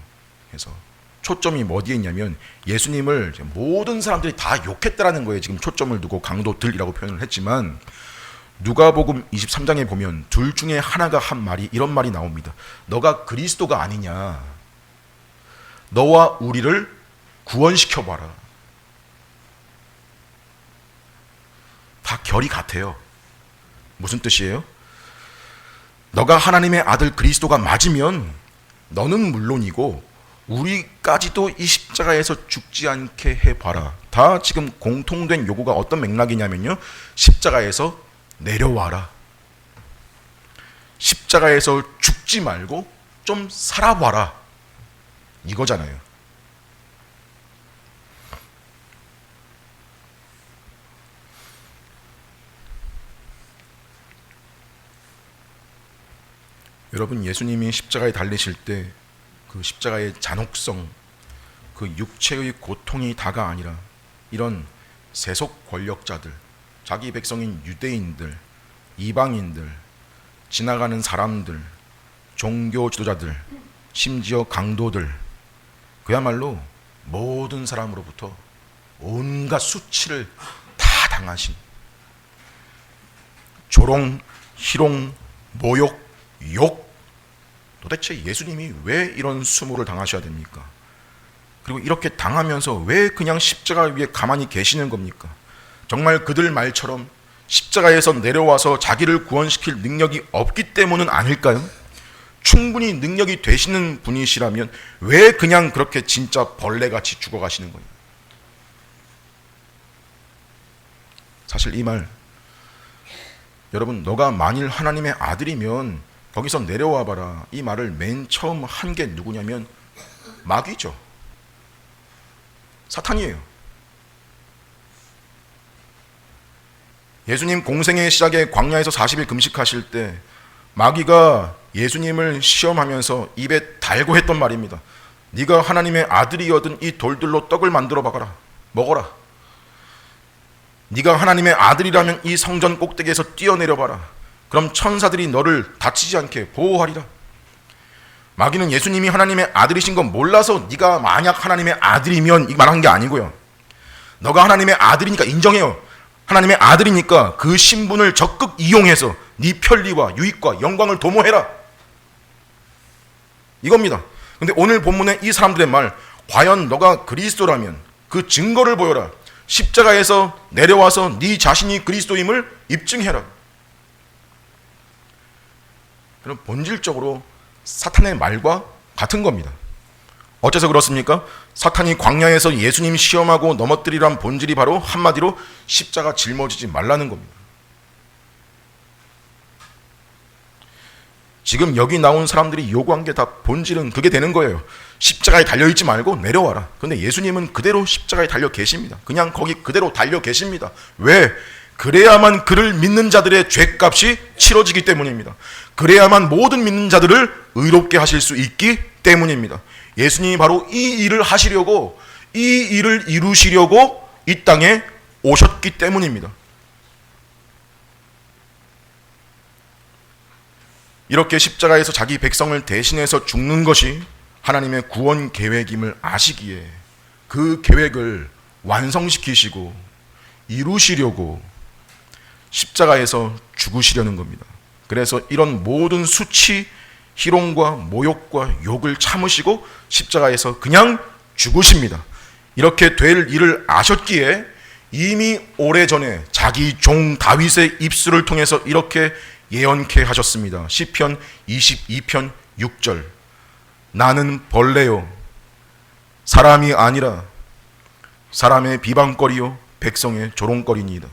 해서 초점이 어디에 있냐면 예수님을 모든 사람들이 다 욕했다라는 거예요. 지금 초점을 두고 강도들이라고 표현을 했지만 누가복음 23장에 보면 둘 중에 하나가 한 말이 이런 말이 나옵니다. 너가 그리스도가 아니냐. 너와 우리를 구원시켜봐라. 다 결이 같아요. 무슨 뜻이에요? 너가 하나님의 아들 그리스도가 맞으면 너는 물론이고 우리까지도 이 십자가에서 죽지 않게 해봐라. 다 지금 공통된 요구가 어떤 맥락이냐면요, 십자가에서 내려와라. 십자가에서 죽지 말고 좀 살아봐라. 이거잖아요. 여러분, 예수님이 십자가에 달리실 때 그 십자가의 잔혹성, 그 육체의 고통이 다가 아니라 이런 세속 권력자들, 자기 백성인 유대인들, 이방인들, 지나가는 사람들, 종교 지도자들, 심지어 강도들, 그야말로 모든 사람으로부터 온갖 수치를 다 당하신 조롱, 희롱, 모욕, 욕. 도대체 예수님이 왜 이런 수모를 당하셔야 됩니까? 그리고 이렇게 당하면서 왜 그냥 십자가 위에 가만히 계시는 겁니까? 정말 그들 말처럼 십자가에서 내려와서 자기를 구원시킬 능력이 없기 때문은 아닐까요? 충분히 능력이 되시는 분이시라면 왜 그냥 그렇게 진짜 벌레같이 죽어가시는 거예요? 사실 이 말, 여러분, 너가 만일 하나님의 아들이면 거기서 내려와 봐라, 이 말을 맨 처음 한 게 누구냐면 마귀죠. 사탄이에요. 예수님 공생의 시작에 광야에서 40일 금식하실 때 마귀가 예수님을 시험하면서 입에 달고 했던 말입니다. 네가 하나님의 아들이거든 이 돌들로 떡을 만들어 박아라, 먹어라. 네가 하나님의 아들이라면 이 성전 꼭대기에서 뛰어내려 봐라. 그럼 천사들이 너를 다치지 않게 보호하리라. 마귀는 예수님이 하나님의 아들이신 건 몰라서 네가 만약 하나님의 아들이면 이 말한 게 아니고요. 너가 하나님의 아들이니까 인정해요. 하나님의 아들이니까 그 신분을 적극 이용해서 네 편리와 유익과 영광을 도모해라. 이겁니다. 근데 오늘 본문의 이 사람들의 말, 과연 너가 그리스도라면 그 증거를 보여라. 십자가에서 내려와서 네 자신이 그리스도임을 입증해라. 그럼 본질적으로 사탄의 말과 같은 겁니다. 어째서 그렇습니까? 사탄이 광야에서 예수님 시험하고 넘어뜨리란 본질이 바로 한마디로 십자가 짊어지지 말라는 겁니다. 지금 여기 나온 사람들이 요구한 게 다 본질은 그게 되는 거예요. 십자가에 달려있지 말고 내려와라. 근데 예수님은 그대로 십자가에 달려 계십니다. 그냥 거기 그대로 달려 계십니다. 왜? 그래야만 그를 믿는 자들의 죄값이 치러지기 때문입니다. 그래야만 모든 믿는 자들을 의롭게 하실 수 있기 때문입니다. 예수님이 바로 이 일을 하시려고, 이 일을 이루시려고 이 땅에 오셨기 때문입니다. 이렇게 십자가에서 자기 백성을 대신해서 죽는 것이 하나님의 구원 계획임을 아시기에 그 계획을 완성시키시고 이루시려고 십자가에서 죽으시려는 겁니다. 그래서 이런 모든 수치, 희롱과 모욕과 욕을 참으시고 십자가에서 그냥 죽으십니다. 이렇게 될 일을 아셨기에 이미 오래전에 자기 종 다윗의 입술을 통해서 이렇게 예언케 하셨습니다. 시편 22편 6절. 나는 벌레요 사람이 아니라 사람의 비방거리요 백성의 조롱거리니이다.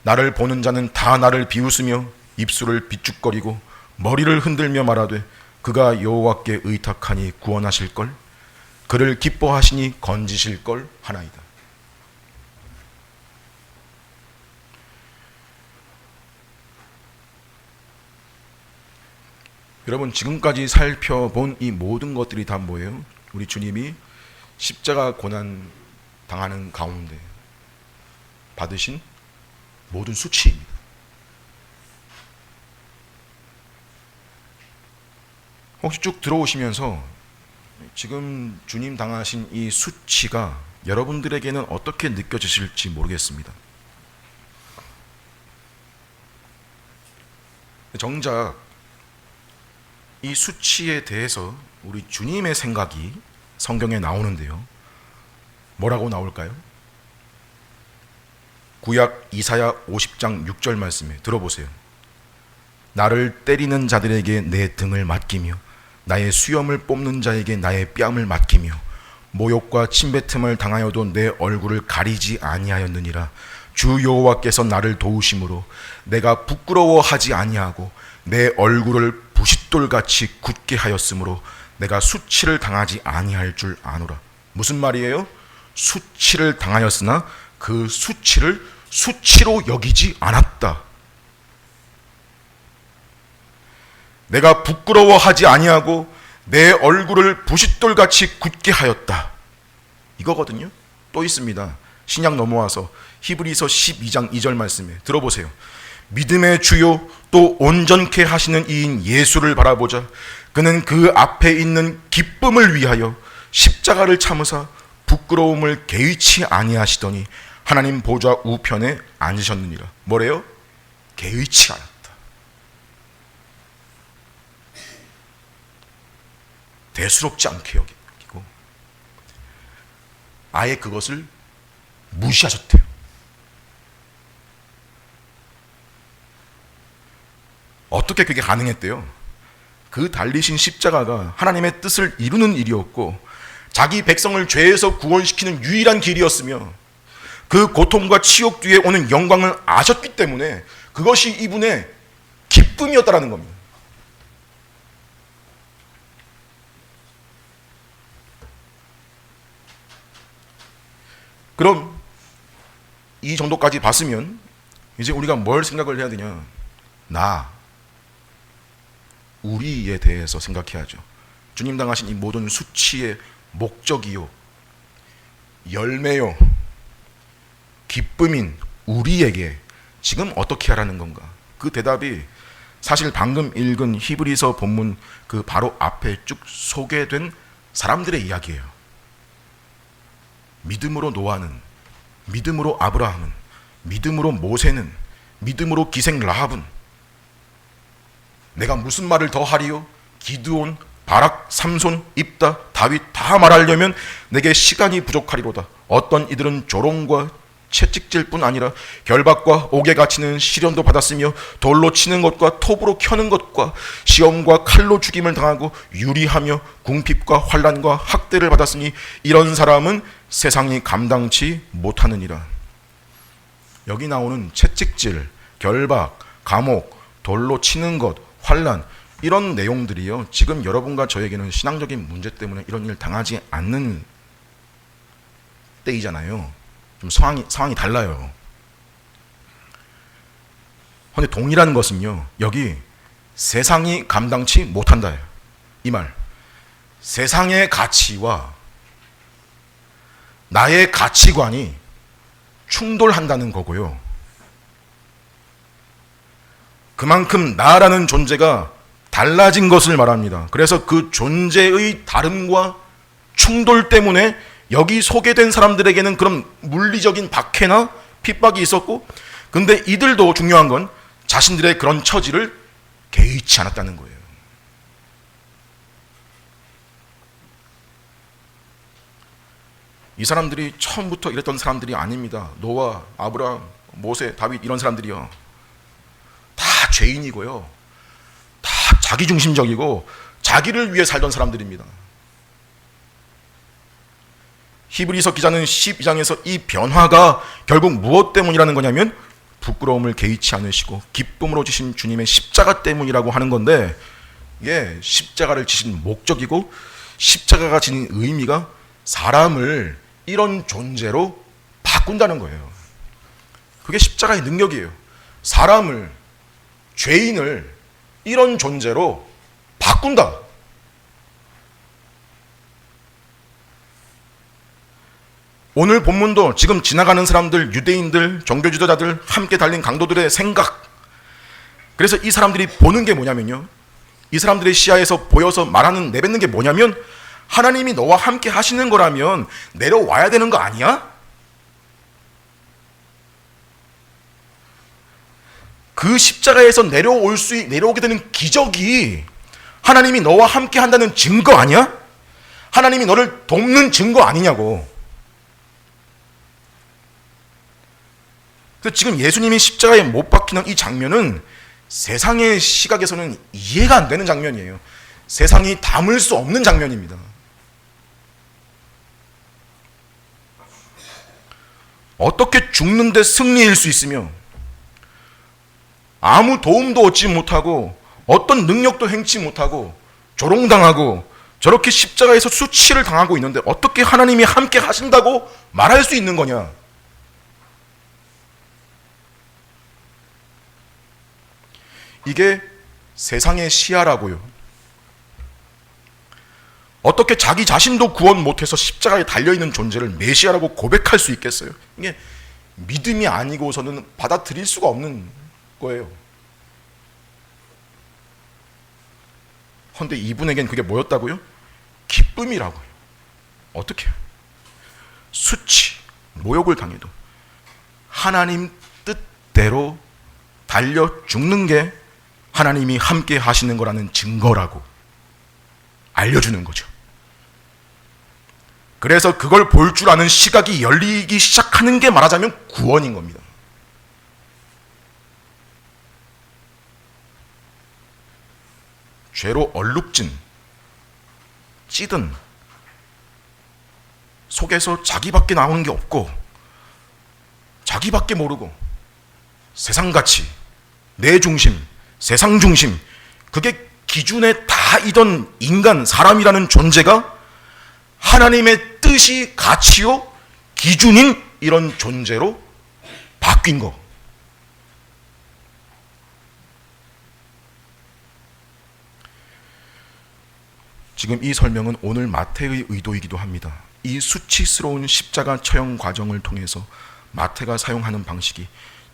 나를 보는 자는 다 나를 비웃으며 입술을 비축거리고 머리를 흔들며 말하되 그가 여호와께 의탁하니 구원하실걸, 그를 기뻐하시니 건지실걸 하나이다. 여러분, 지금까지 살펴본 이 모든 것들이 다 뭐예요? 우리 주님이 십자가 고난 당하는 가운데 받으신 모든 수치입니다. 혹시 쭉 들어오시면서 지금 주님 당하신 이 수치가 여러분들에게는 어떻게 느껴지실지 모르겠습니다. 정작 이 수치에 대해서 우리 주님의 생각이 성경에 나오는데요. 뭐라고 나올까요? 구약 이사야 50장 6절 말씀에 들어보세요. 나를 때리는 자들에게 내 등을 맡기며 나의 수염을 뽑는 자에게 나의 뺨을 맡기며 모욕과 침뱉음을 당하여도 내 얼굴을 가리지 아니하였느니라. 주 여호와께서 나를 도우심으로 내가 부끄러워하지 아니하고 내 얼굴을 부싯돌같이 굳게 하였으므로 내가 수치를 당하지 아니할 줄 아노라. 무슨 말이에요? 수치를 당하였으나 그 수치를 수치로 여기지 않았다. 내가 부끄러워하지 아니하고 내 얼굴을 부싯돌같이 굳게 하였다. 이거거든요. 또 있습니다. 신약 넘어와서 히브리서 12장 2절 말씀에 들어보세요. 믿음의 주요 또 온전케 하시는 이인 예수를 바라보자. 그는 그 앞에 있는 기쁨을 위하여 십자가를 참으사 부끄러움을 개의치 아니하시더니 하나님 보좌 우편에 앉으셨느니라. 뭐래요? 개의치 않았다. 대수롭지 않게 여기고 아예 그것을 무시하셨대요. 어떻게 그게 가능했대요? 그 달리신 십자가가 하나님의 뜻을 이루는 일이었고 자기 백성을 죄에서 구원시키는 유일한 길이었으며 그 고통과 치욕 뒤에 오는 영광을 아셨기 때문에 그것이 이분의 기쁨이었다라는 겁니다. 그럼 이 정도까지 봤으면 이제 우리가 뭘 생각을 해야 되냐? 우리에 대해서 생각해야죠. 주님 당하신 이 모든 수치의 목적이요, 열매요, 기쁨인 우리에게 지금 어떻게 하라는 건가? 그 대답이 사실 방금 읽은 히브리서 본문 그 바로 앞에 쭉 소개된 사람들의 이야기예요. 믿음으로 노아는, 믿음으로 아브라함은, 믿음으로 모세는, 믿음으로 기생 라합은, 내가 무슨 말을 더 하리요? 기드온, 바락, 삼손, 입다, 다윗 다 말하려면 내게 시간이 부족하리로다. 어떤 이들은 조롱과 채찍질 뿐 아니라 결박과 옥에 갇히는 시련도 받았으며 돌로 치는 것과 톱으로 켜는 것과 시험과 칼로 죽임을 당하고 유리하며 궁핍과 환난과 학대를 받았으니 이런 사람은 세상이 감당치 못하느니라. 여기 나오는 채찍질, 결박, 감옥, 돌로 치는 것, 환난, 이런 내용들이요, 지금 여러분과 저에게는 신앙적인 문제 때문에 이런 일 당하지 않는 때이잖아요. 좀 상황이 달라요. 그런데 동일한 것은요, 여기 세상이 감당치 못한다. 이 말, 세상의 가치와 나의 가치관이 충돌한다는 거고요. 그만큼 나라는 존재가 달라진 것을 말합니다. 그래서 그 존재의 다름과 충돌 때문에 여기 소개된 사람들에게는 그런 물리적인 박해나 핍박이 있었고, 근데 이들도 중요한 건 자신들의 그런 처지를 개의치 않았다는 거예요. 이 사람들이 처음부터 이랬던 사람들이 아닙니다. 노아, 아브라함, 모세, 다윗, 이런 사람들이요, 다 죄인이고요, 다 자기중심적이고 자기를 위해 살던 사람들입니다. 히브리서 기자는 12장에서 이 변화가 결국 무엇 때문이라는 거냐면 부끄러움을 개의치 않으시고 기쁨으로 지신 주님의 십자가 때문이라고 하는 건데, 이게 십자가를 지신 목적이고 십자가가 지닌 의미가 사람을 이런 존재로 바꾼다는 거예요. 그게 십자가의 능력이에요. 사람을, 죄인을 이런 존재로 바꾼다. 오늘 본문도 지금 지나가는 사람들, 유대인들, 종교 지도자들, 함께 달린 강도들의 생각, 그래서 이 사람들이 보는 게 뭐냐면요, 이 사람들의 시야에서 보여서 말하는, 내뱉는 게 뭐냐면 하나님이 너와 함께 하시는 거라면 내려와야 되는 거 아니야? 그 십자가에서 내려오게 되는 기적이 하나님이 너와 함께 한다는 증거 아니야? 하나님이 너를 돕는 증거 아니냐고. 그래서 지금 예수님이 십자가에 못 박히는 이 장면은 세상의 시각에서는 이해가 안 되는 장면이에요. 세상이 담을 수 없는 장면입니다. 어떻게 죽는데 승리일 수 있으며 아무 도움도 얻지 못하고 어떤 능력도 행치 못하고 조롱당하고 저렇게 십자가에서 수치를 당하고 있는데 어떻게 하나님이 함께 하신다고 말할 수 있는 거냐? 이게 세상의 시야라고요. 어떻게 자기 자신도 구원 못해서 십자가에 달려있는 존재를 메시아라고 고백할 수 있겠어요? 이게 믿음이 아니고서는 받아들일 수가 없는 거예요. 그런데 이분에겐 그게 뭐였다고요? 기쁨이라고요. 어떻게? 수치, 모욕을 당해도 하나님 뜻대로 달려 죽는 게 하나님이 함께 하시는 거라는 증거라고 알려주는 거죠. 그래서 그걸 볼 줄 아는 시각이 열리기 시작하는 게 말하자면 구원인 겁니다. 죄로 얼룩진, 찌든 속에서 자기밖에 나오는 게 없고 자기밖에 모르고 세상같이 내 중심, 세상 중심, 그게 기준에 다이던 인간, 사람이라는 존재가 하나님의 뜻이 가치요, 기준인 이런 존재로 바뀐 거. 지금 이 설명은 오늘 마태의 의도이기도 합니다. 이 수치스러운 십자가 처형 과정을 통해서 마태가 사용하는 방식이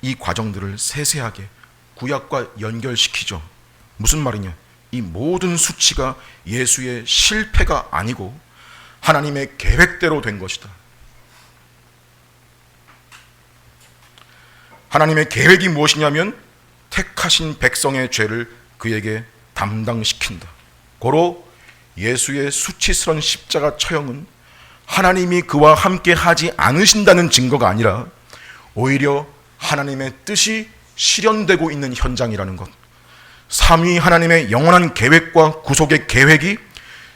이 과정들을 세세하게 구약과 연결시키죠. 무슨 말이냐? 이 모든 수치가 예수의 실패가 아니고 하나님의 계획대로 된 것이다. 하나님의 계획이 무엇이냐면 택하신 백성의 죄를 그에게 담당시킨다. 고로 예수의 수치스러운 십자가 처형은 하나님이 그와 함께 하지 않으신다는 증거가 아니라 오히려 하나님의 뜻이 실현되고 있는 현장이라는 것, 삼위 하나님의 영원한 계획과 구속의 계획이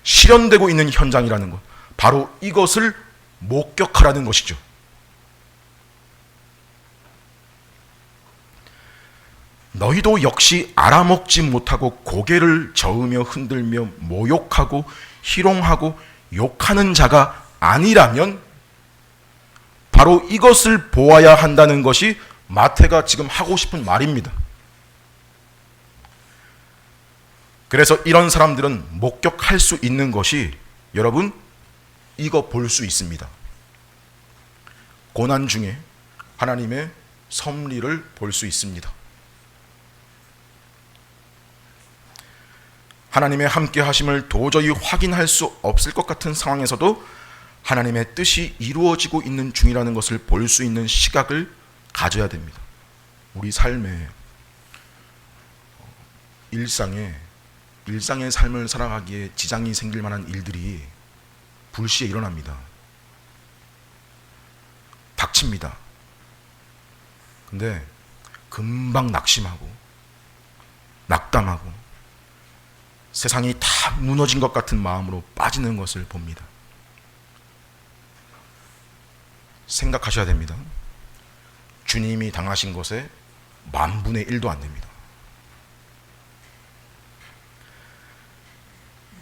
실현되고 있는 현장이라는 것, 바로 이것을 목격하라는 것이죠. 너희도 역시 알아먹지 못하고 고개를 저으며 흔들며 모욕하고 희롱하고 욕하는 자가 아니라면 바로 이것을 보아야 한다는 것이 마태가 지금 하고 싶은 말입니다. 그래서 이런 사람들은 목격할 수 있는 것이 여러분 이거 볼 수 있습니다. 고난 중에 하나님의 섭리를 볼 수 있습니다. 하나님의 함께 하심을 도저히 확인할 수 없을 것 같은 상황에서도 하나님의 뜻이 이루어지고 있는 중이라는 것을 볼 수 있는 시각을 가져야 됩니다. 우리 삶에 일상의 삶을 살아가기에 지장이 생길 만한 일들이 불시에 일어납니다. 닥칩니다. 근데 금방 낙심하고 낙담하고 세상이 다 무너진 것 같은 마음으로 빠지는 것을 봅니다. 생각하셔야 됩니다. 주님이 당하신 것의 10,000분의 1도 안 됩니다.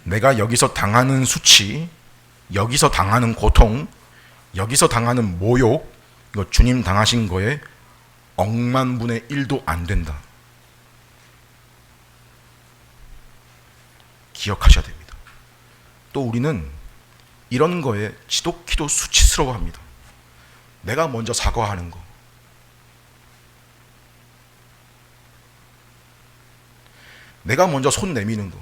내가 여기서 당하는 수치, 여기서 당하는 고통, 여기서 당하는 모욕, 이거 주님 당하신 거에 10,000,000분의 1도 안 된다. 기억하셔야 됩니다. 또 우리는 이런 거에 지독히도 수치스러워합니다. 내가 먼저 사과하는 거, 내가 먼저 손 내미는 거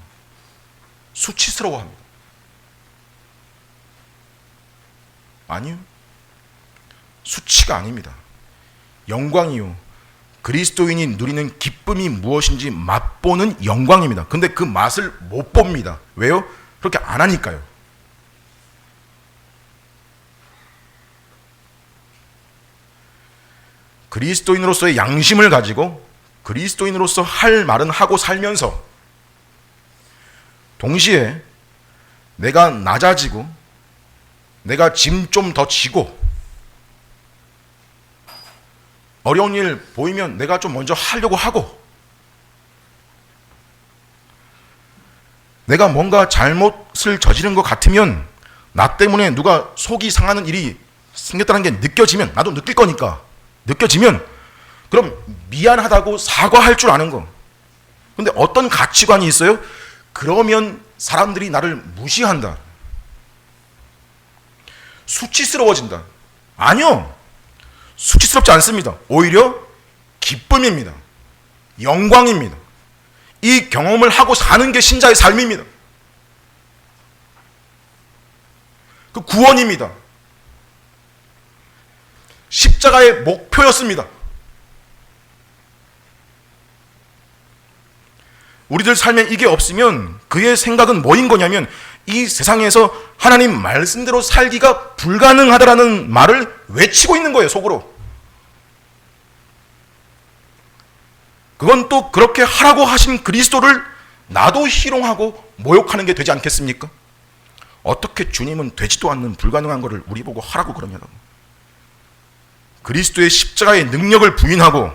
수치스러워합니다. 아니요. 수치가 아닙니다. 영광이요. 그리스도인이 누리는 기쁨이 무엇인지 맛보는 영광입니다. 근데 그 맛을 못 봅니다. 왜요? 그렇게 안 하니까요. 그리스도인으로서의 양심을 가지고 그리스도인으로서 할 말은 하고 살면서 동시에 내가 낮아지고 내가 짐 좀 더 지고 어려운 일 보이면 내가 좀 먼저 하려고 하고 내가 뭔가 잘못을 저지른 것 같으면 나 때문에 누가 속이 상하는 일이 생겼다는 게 느껴지면 나도 느낄 거니까 느껴지면 그럼 미안하다고 사과할 줄 아는 거. 근데 어떤 가치관이 있어요? 그러면 사람들이 나를 무시한다. 수치스러워진다. 아니요. 수치스럽지 않습니다. 오히려 기쁨입니다. 영광입니다. 이 경험을 하고 사는 게 신자의 삶입니다. 그 구원입니다. 십자가의 목표였습니다. 우리들 삶에 이게 없으면 그의 생각은 뭐인 거냐면 이 세상에서 하나님 말씀대로 살기가 불가능하다라는 말을 외치고 있는 거예요, 속으로. 그건 또 그렇게 하라고 하신 그리스도를 나도 희롱하고 모욕하는 게 되지 않겠습니까? 어떻게 주님은 되지도 않는 불가능한 것을 우리 보고 하라고 그러냐고. 그리스도의 십자가의 능력을 부인하고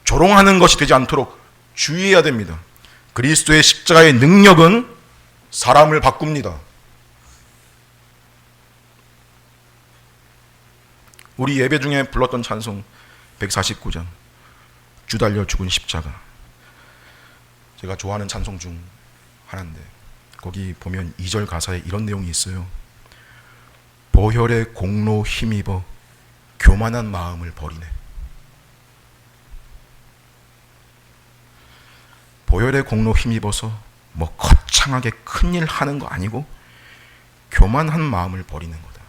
조롱하는 것이 되지 않도록 주의해야 됩니다. 그리스도의 십자가의 능력은 사람을 바꿉니다. 우리 예배 중에 불렀던 찬송 149장 주 달려 죽은 십자가, 제가 좋아하는 찬송 중 하나인데 거기 보면 2절 가사에 이런 내용이 있어요. 보혈의 공로 힘입어 교만한 마음을 버리네. 보혈의 공로 힘입어서 뭐 거창하게 큰일 하는 거 아니고 교만한 마음을 버리는 거다.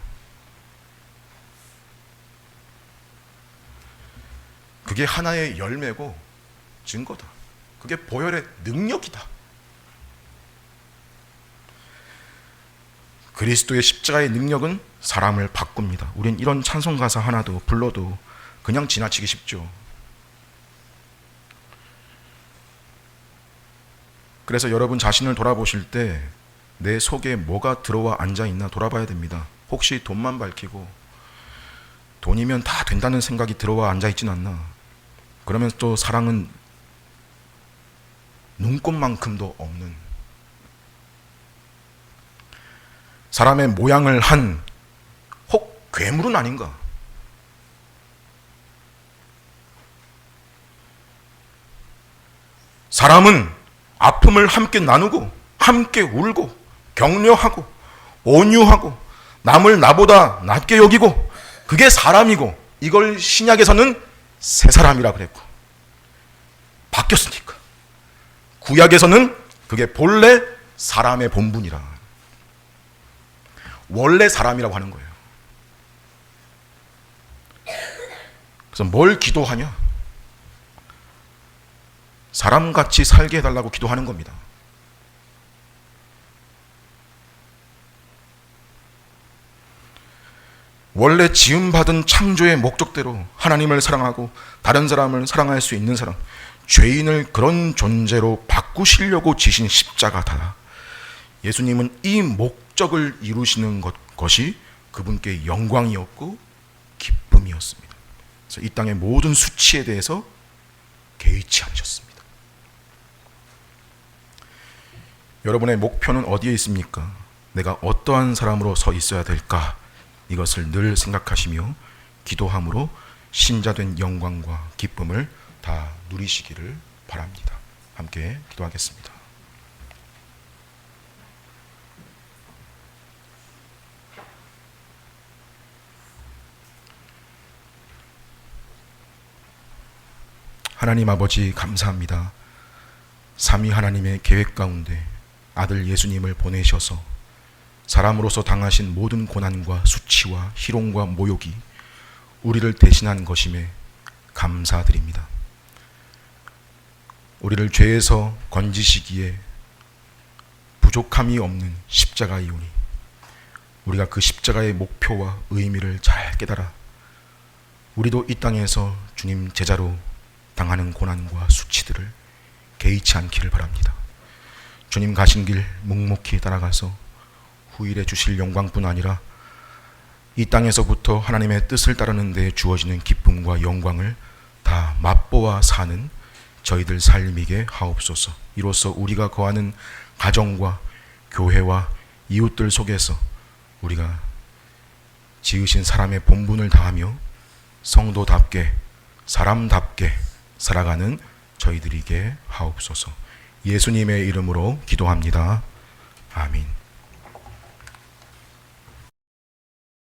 그게 하나의 열매고 증거다. 그게 보혈의 능력이다. 그리스도의 십자가의 능력은 사람을 바꿉니다. 우린 이런 찬송 가사 하나도 불러도 그냥 지나치기 쉽죠. 그래서 여러분 자신을 돌아보실 때 내 속에 뭐가 들어와 앉아있나 돌아봐야 됩니다. 혹시 돈만 밝히고 돈이면 다 된다는 생각이 들어와 앉아있진 않나. 그러면 또 사랑은 눈꽃만큼도 없는 사람의 모양을 한 혹 괴물은 아닌가. 사람은 아픔을 함께 나누고 함께 울고 격려하고 온유하고 남을 나보다 낮게 여기고 그게 사람이고, 이걸 신약에서는 새 사람이라 그랬고 바뀌었으니까 구약에서는 그게 본래 사람의 본분이라, 원래 사람이라고 하는 거예요. 그래서 뭘 기도하냐? 사람같이 살게 해달라고 기도하는 겁니다. 원래 지음받은 창조의 목적대로 하나님을 사랑하고 다른 사람을 사랑할 수 있는 사람, 죄인을 그런 존재로 바꾸시려고 지신 십자가다. 예수님은 이 목적을 이루시는 것이 그분께 영광이었고 기쁨이었습니다. 그래서 이 땅의 모든 수치에 대해서 개의치 않으셨습니다. 여러분의 목표는 어디에 있습니까? 내가 어떠한 사람으로 서 있어야 될까? 이것을 늘 생각하시며 기도함으로 신자된 영광과 기쁨을 다 누리시기를 바랍니다. 함께 기도하겠습니다. 하나님 아버지 감사합니다. 삼위 하나님의 계획 가운데 아들 예수님을 보내셔서 사람으로서 당하신 모든 고난과 수치와 희롱과 모욕이 우리를 대신한 것임에 감사드립니다. 우리를 죄에서 건지시기에 부족함이 없는 십자가이오니 우리가 그 십자가의 목표와 의미를 잘 깨달아 우리도 이 땅에서 주님 제자로 당하는 고난과 수치들을 개의치 않기를 바랍니다. 주님 가신 길 묵묵히 따라가서 후일에 주실 영광뿐 아니라 이 땅에서부터 하나님의 뜻을 따르는 데 주어지는 기쁨과 영광을 다 맛보아 사는 저희들 삶이게 하옵소서. 이로써 우리가 거하는 가정과 교회와 이웃들 속에서 우리가 지으신 사람의 본분을 다하며 성도답게 사람답게 살아가는 저희들이게 하옵소서. 예수님의 이름으로 기도합니다. 아멘.